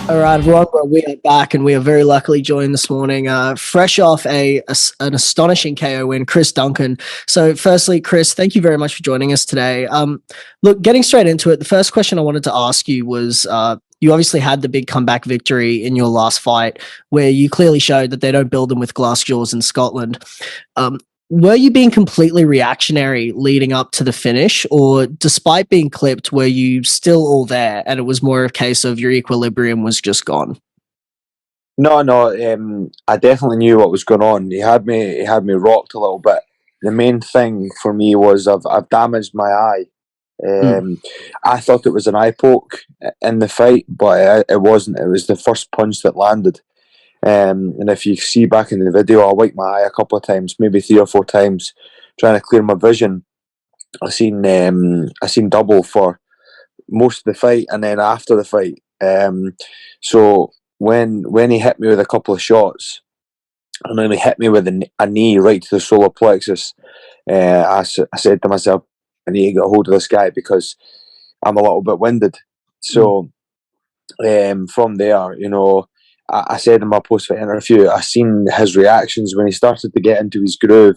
All right, everyone. Well, we are back, and we are very luckily joined this morning, fresh off an astonishing KO win, Chris Duncan. So, firstly, Chris, thank you very much for joining us today. Look, getting straight into it, the first question I wanted to ask you was, you obviously had the big comeback victory in your last fight, where you clearly showed that they don't build them with glass jaws in Scotland. Um, were you being completely reactionary leading up to the finish, or despite being clipped, were you still all there and it was more a case of your equilibrium was just gone? No. I definitely knew what was going on. He had me rocked a little bit. The main thing for me was I've damaged my eye. Mm. I thought it was an eye poke in the fight, but it wasn't. It was the first punch that landed. And if you see back in the video, I wiped my eye a couple of times, maybe 3 or 4 times, trying to clear my vision. I seen double for most of the fight, and then after the fight. So when he hit me with a couple of shots, and then he hit me with a knee right to the solar plexus, I said to myself, I need to get a hold of this guy because I'm a little bit winded. So from there, I said in my post-fight interview, I seen his reactions when he started to get into his groove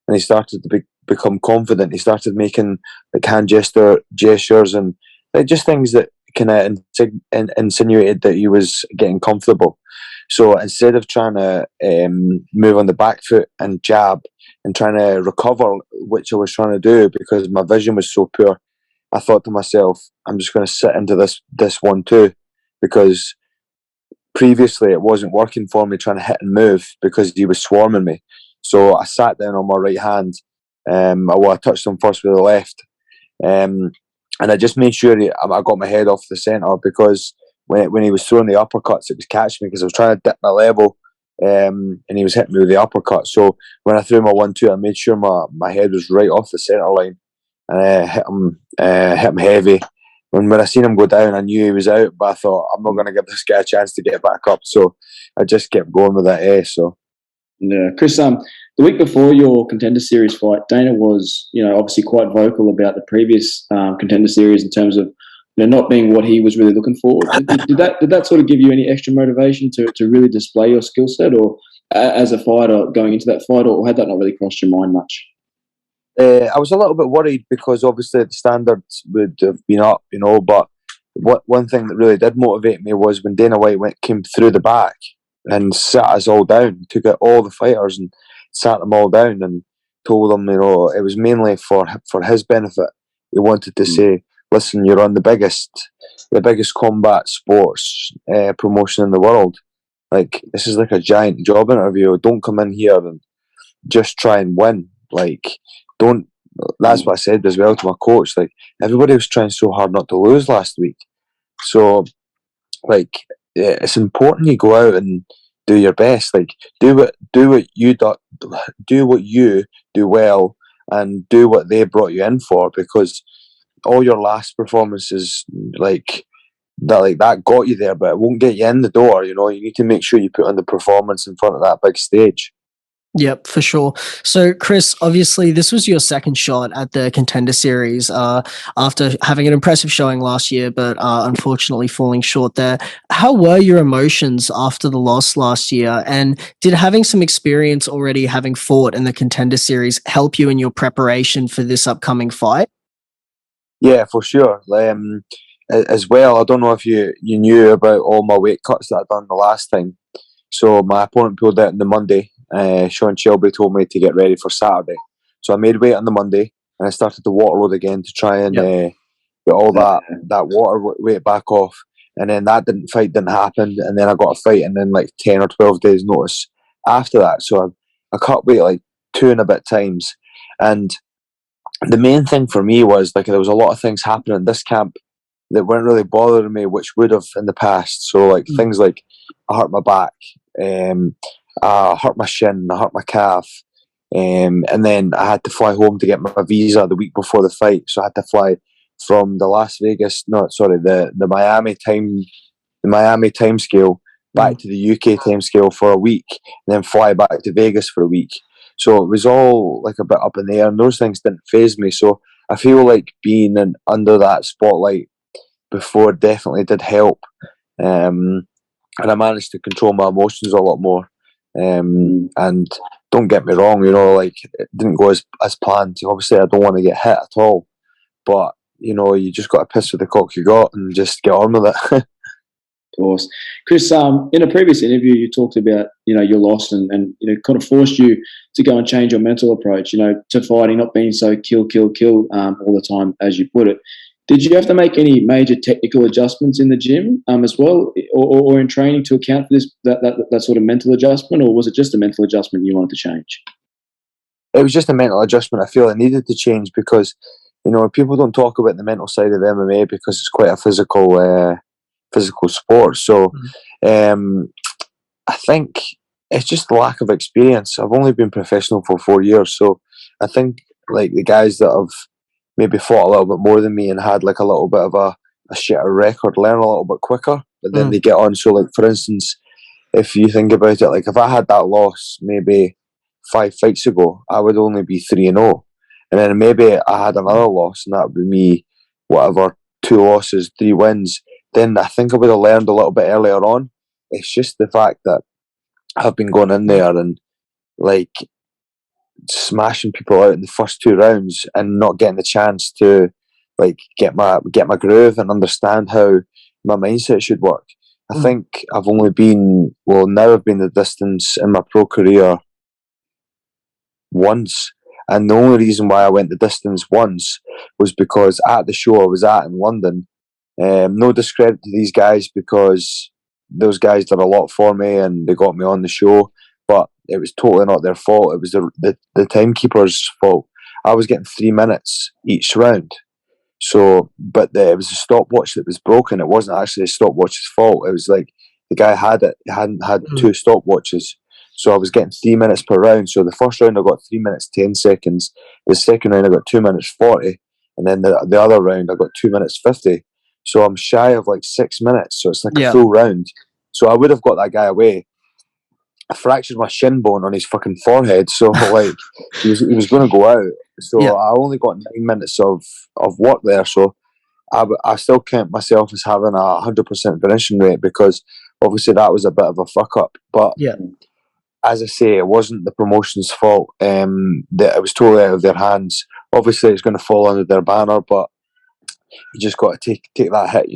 and he started to become confident. He started making like gestures and like, just things that kind of insinuated that he was getting comfortable. So instead of trying to move on the back foot and jab and trying to recover, which I was trying to do because my vision was so poor, I thought to myself, I'm just going to sit into this 1-2 because previously it wasn't working for me trying to hit and move because he was swarming me. So I sat down on my right hand. I touched him first with the left. And I just made sure I got my head off the centre because when he was throwing the uppercuts, it was catching me because I was trying to dip my level and he was hitting me with the uppercut. So when I threw my 1-2, I made sure my head was right off the centre line and hit him heavy. When I seen him go down, I knew he was out, but I thought, I'm not going to give this guy a chance to get back up. So I just kept going with that. Yeah, Chris. The week before your Contender Series fight, Dana was, obviously quite vocal about the previous Contender Series in terms of, not being what he was really looking for. Did that sort of give you any extra motivation to really display your skill set, or as a fighter going into that fight, or had that not really crossed your mind much? I was a little bit worried because obviously the standards would have been up, but one thing that really did motivate me was when Dana White came through the back and sat us all down, took out all the fighters and sat them all down and told them, it was mainly for his benefit. He wanted to say, listen, you're on the biggest combat sports promotion in the world. Like, this is like a giant job interview. Don't come in here and just try and win. Like, don't. That's what I said as well to my coach. Like, everybody was trying so hard not to lose last week. So, like, it's important you go out and do your best. Like, do what you do well, and do what they brought you in for. Because all your last performances, that got you there, but it won't get you in the door. You need to make sure you put on the performance in front of that big stage. Yep, for sure. So, Chris, obviously, this was your second shot at the Contender Series after having an impressive showing last year, but unfortunately falling short there. How were your emotions after the loss last year? And did having some experience already having fought in the Contender Series help you in your preparation for this upcoming fight? Yeah, for sure. As well, I don't know if you knew about all my weight cuts that I'd done the last time. So my opponent pulled out on the Monday. Sean Shelby told me to get ready for Saturday. So I made weight on the Monday and I started the water load again to try and get all that water weight back off. And then that fight didn't happen. And then I got a fight and then like 10 or 12 days notice after that. So I cut weight like 2 and a bit times. And the main thing for me was like there was a lot of things happening in this camp that weren't really bothering me, which would have in the past. So like things like I hurt my back, I hurt my shin, I hurt my calf, and then I had to fly home to get my visa the week before the fight. So I had to fly from the Miami time scale back to the UK time scale for a week, and then fly back to Vegas for a week. So it was all like a bit up in the air, and those things didn't faze me. So I feel like being under that spotlight before definitely did help. and I managed to control my emotions a lot more. And don't get me wrong, like, it didn't go as planned. Obviously, I don't want to get hit at all, but you just got to piss with the cock you got and just get on with it. Of course. Chris, in a previous interview, you talked about, your loss and kind of forced you to go and change your mental approach, to fighting, not being so kill, all the time, as you put it. Did you have to make any major technical adjustments in the gym as well, or in training to account for that sort of mental adjustment, or was it just a mental adjustment you wanted to change? It was just a mental adjustment I feel I needed to change because, people don't talk about the mental side of MMA because it's quite a physical sport. So I think it's just the lack of experience. I've only been professional for 4 years, so I think like the guys that have maybe fought a little bit more than me and had like a little bit of a shitter record learn a little bit quicker, but then they get on. So like, for instance, if you think about it, like if I had that loss maybe 5 fights ago, I would only be 3-0, and then maybe I had another loss and that would be me, whatever, 2 losses, 3 wins. Then I think I would have learned a little bit earlier on. It's just the fact that I've been going in there and like smashing people out in the first 2 rounds and not getting the chance to like get my groove and understand how my mindset should work. I think I've only been, now I've been the distance in my pro career once, and the only reason why I went the distance once was because at the show I was at in London, no discredit to these guys because those guys did a lot for me and they got me on the show, but it was totally not their fault. It was the timekeeper's fault. I was getting 3 minutes each round. So, but it was a stopwatch that was broken. It wasn't actually a stopwatch's fault. It was like the guy had it. He hadn't had 2 stopwatches. So I was getting 3 minutes per round. So the first round I got 3 minutes 10 seconds. The second round I got 2 minutes 40, and then the other round I got 2 minutes 50. So I'm shy of like 6 minutes. So it's like a full round. So I would have got that guy away. I fractured my shin bone on his fucking forehead. So like he was going to go out. So I only got 9 minutes of work there. So I still count myself as having 100% finishing rate because obviously that was a bit of a fuck up. But as I say, it wasn't the promotion's fault. That it was totally out of their hands. Obviously, it's going to fall under their banner, but you just got to take that hit,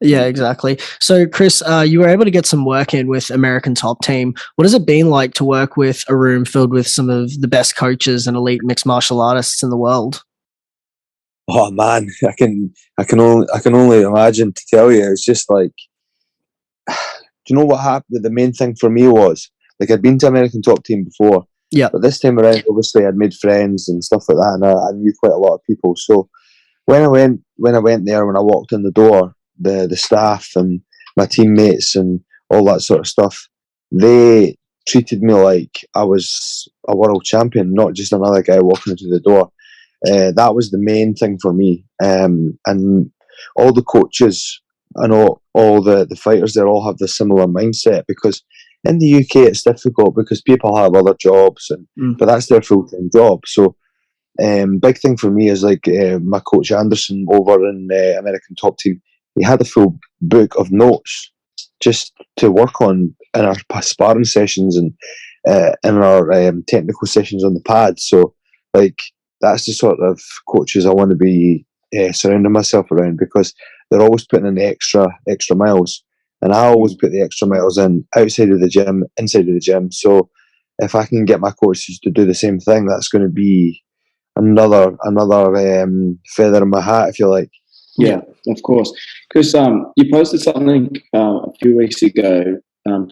Yeah, exactly. So, Chris, you were able to get some work in with American Top Team. What has it been like to work with a room filled with some of the best coaches and elite mixed martial artists in the world? Oh man, I can only imagine to tell you. It's just like, do you know what happened? The main thing for me was like I'd been to American Top Team before, but this time around, obviously, I'd made friends and stuff like that, and I knew quite a lot of people. So when I went there, when I walked in the door, the staff and my teammates and all that sort of stuff, they treated me like I was a world champion, not just another guy walking into the door. That was the main thing for me. And all the coaches and all the fighters, they all have the similar mindset, because in the UK it's difficult because people have other jobs, but that's their full-time job. So big thing for me is like my coach Anderson over in American Top Team. He had a full book of notes just to work on in our sparring sessions and in our technical sessions on the pad. So, like, that's the sort of coaches I want to be surrounding myself around, because they're always putting in the extra miles, and I always put the extra miles in outside of the gym, inside of the gym. So, if I can get my coaches to do the same thing, that's going to be another feather in my hat, if you like. Yeah, of course. Chris, you posted something a few weeks ago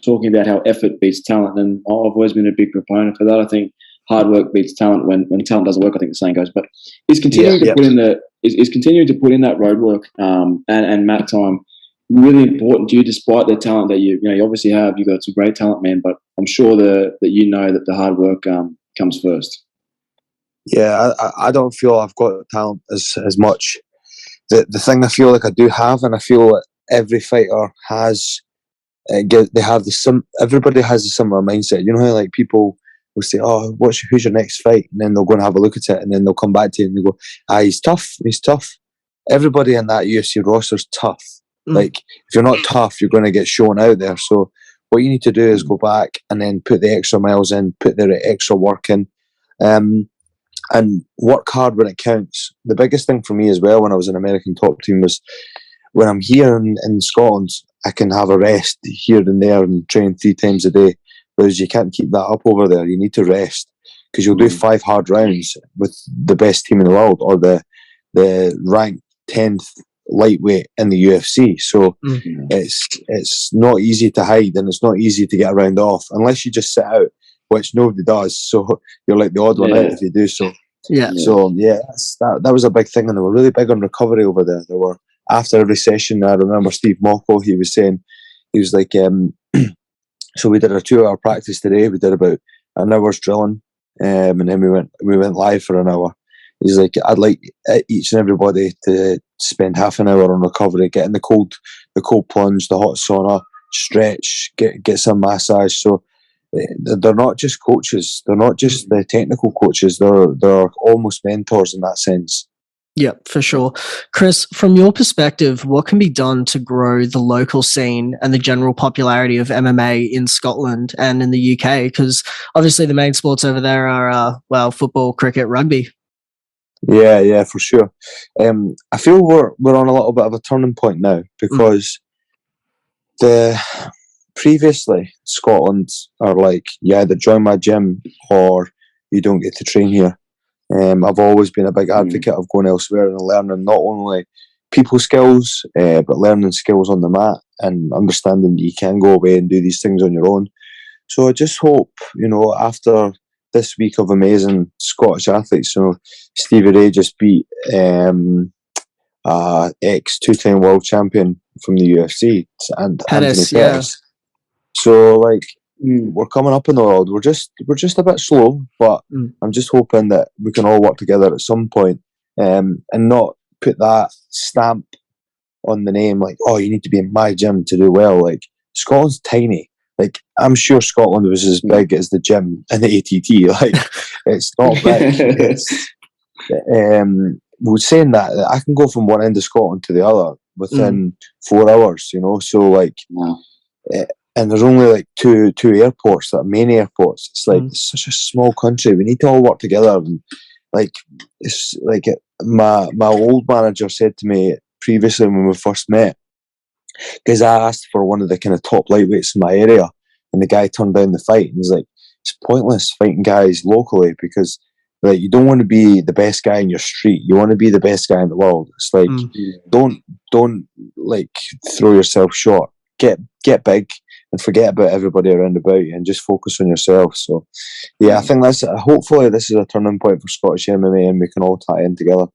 talking about how effort beats talent, and I've always been a big proponent for that. I think hard work beats talent. When talent doesn't work, I think the saying goes. But is continuing to put in continuing to put in that road work and mat time really important to you, despite the talent that you obviously have? You've got some great talent, man. But I'm sure that the hard work comes first. Yeah, I don't feel I've got talent as much. The thing I feel like I do have, and I feel that every fighter has, everybody has a similar mindset. You know how like people will say, "Oh, who's your next fight?" and then they'll go and have a look at it, and then they'll come back to you and they go, "Ah, he's tough. He's tough." Everybody in that UFC roster is tough, Like, if you're not tough, you're going to get shown out there. So what you need to do is go back and then put the extra miles in, put the extra work in, and work hard when it counts. The biggest thing for me as well when I was in American top team was, when I'm here in Scotland, I can have a rest here and there and train 3 times a day. Whereas you can't keep that up over there. You need to rest, because you'll do 5 hard rounds with the best team in the world, or the ranked 10th lightweight in the UFC. So it's not easy to hide, and it's not easy to get a round off unless you just sit out, which nobody does. So you're like the odd one out if you do so. So that was a big thing, and they were really big on recovery over there. They were, after every session, I remember Steve Mocko, he was saying, he was like, so we did a 2-hour practice today. We did about an hour's drilling, and then we went live for an hour. He's like, I'd like each and everybody to spend half an hour on recovery, get in the cold plunge, the hot sauna, stretch, get some massage. So they're not just coaches. They're not just the technical coaches. They're almost mentors in that sense. Yeah, for sure. Chris, from your perspective, what can be done to grow the local scene and the general popularity of MMA in Scotland and in the UK? Because obviously the main sports over there are, football, cricket, rugby. Yeah, for sure. I feel we're on a little bit of a turning point now, because previously Scotland are like, you either join my gym or you don't get to train here. I've always been a big advocate of going elsewhere and learning not only people skills, but learning skills on the mat, and understanding that you can go away and do these things on your own. So I just hope, after this week of amazing Scottish athletes, Stevie Ray just beat ex 2-time world champion from the UFC, and Anthony Pettis. So we're coming up in the world. We're just a bit slow, but I'm just hoping that we can all work together at some point, and not put that stamp on the name, like, oh, you need to be in my gym to do well. Like, Scotland's tiny. Like, I'm sure Scotland was as big as the gym and the ATT. Like, it's not big. We're saying that I can go from one end of Scotland to the other within 4 hours. So and there's only like two airports, that main airports. It's like, it's such a small country. We need to all work together. And it's like my old manager said to me previously when we first met, because I asked for one of the kind of top lightweights in my area, and the guy turned down the fight, and he's like, it's pointless fighting guys locally, because you don't want to be the best guy in your street. You want to be the best guy in the world. It's like, don't like throw yourself short. Get big and forget about everybody around about you, and just focus on yourself. So I think hopefully this is a turning point for Scottish MMA, and we can all tie in together.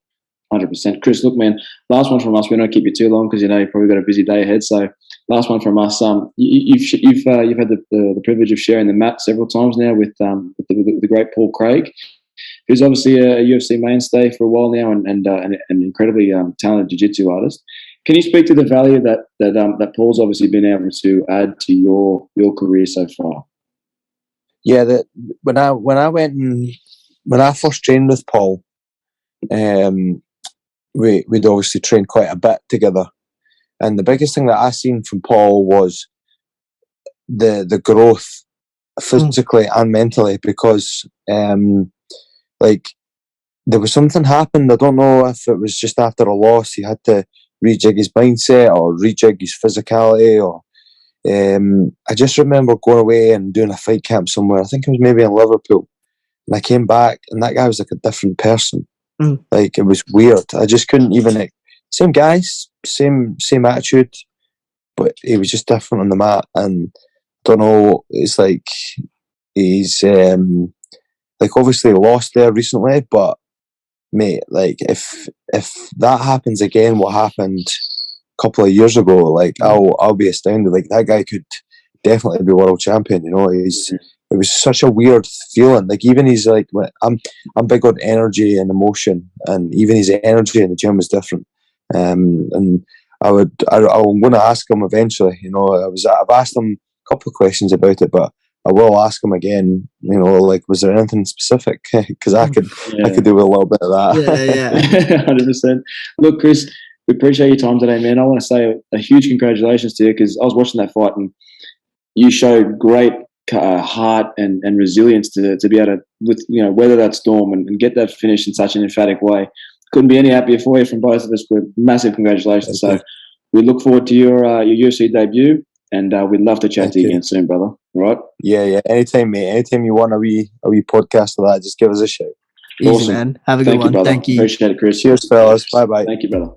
100%. Chris, look, man, last one from us. We don't keep you too long, because you've probably got a busy day ahead. So last one from us. You've had the privilege of sharing the mat several times now with the great Paul Craig, who's obviously a UFC mainstay for a while now, and an incredibly talented jiu-jitsu artist. Can you speak to the value that Paul's obviously been able to add to your career so far? Yeah, when I first trained with Paul, we'd obviously trained quite a bit together, and the biggest thing that I seen from Paul was the growth physically and mentally, because there was something happened. I don't know if it was just after a loss he had to rejig his mindset or rejig his physicality, or I just remember going away and doing a fight camp somewhere. I think it was maybe in Liverpool, and I came back and that guy was like a different person. Like, it was weird. I just couldn't even, same guys, same attitude, but he was just different on the mat. And don't know, it's like he's obviously lost there recently, but mate, if that happens again, what happened a couple of years ago, I'll be astounded. Like, that guy could definitely be world champion. It was such a weird feeling. Like, even he's like, I'm big on energy and emotion, and even his energy in the gym was different. And I'm going to ask him eventually. I've asked him a couple of questions about it, but I will ask him again. Was there anything specific? Because I could do with a little bit of that. Yeah. 100%. Look, Chris, we appreciate your time today, man. I want to say a huge congratulations to you, because I was watching that fight and you showed great heart and resilience to be able to weather that storm and get that finish in such an emphatic way. Couldn't be any happier for you from both of us. With massive congratulations. So we look forward to your UFC debut, and we'd love to chat to you again soon, brother. All right? Yeah. Anytime, mate. Anytime you want a wee podcast of that, just give us a shout. Easy, man. Have a good one. You, brother. Thank you. Appreciate it, Chris. Cheers, fellas. Bye-bye. Thank you, brother.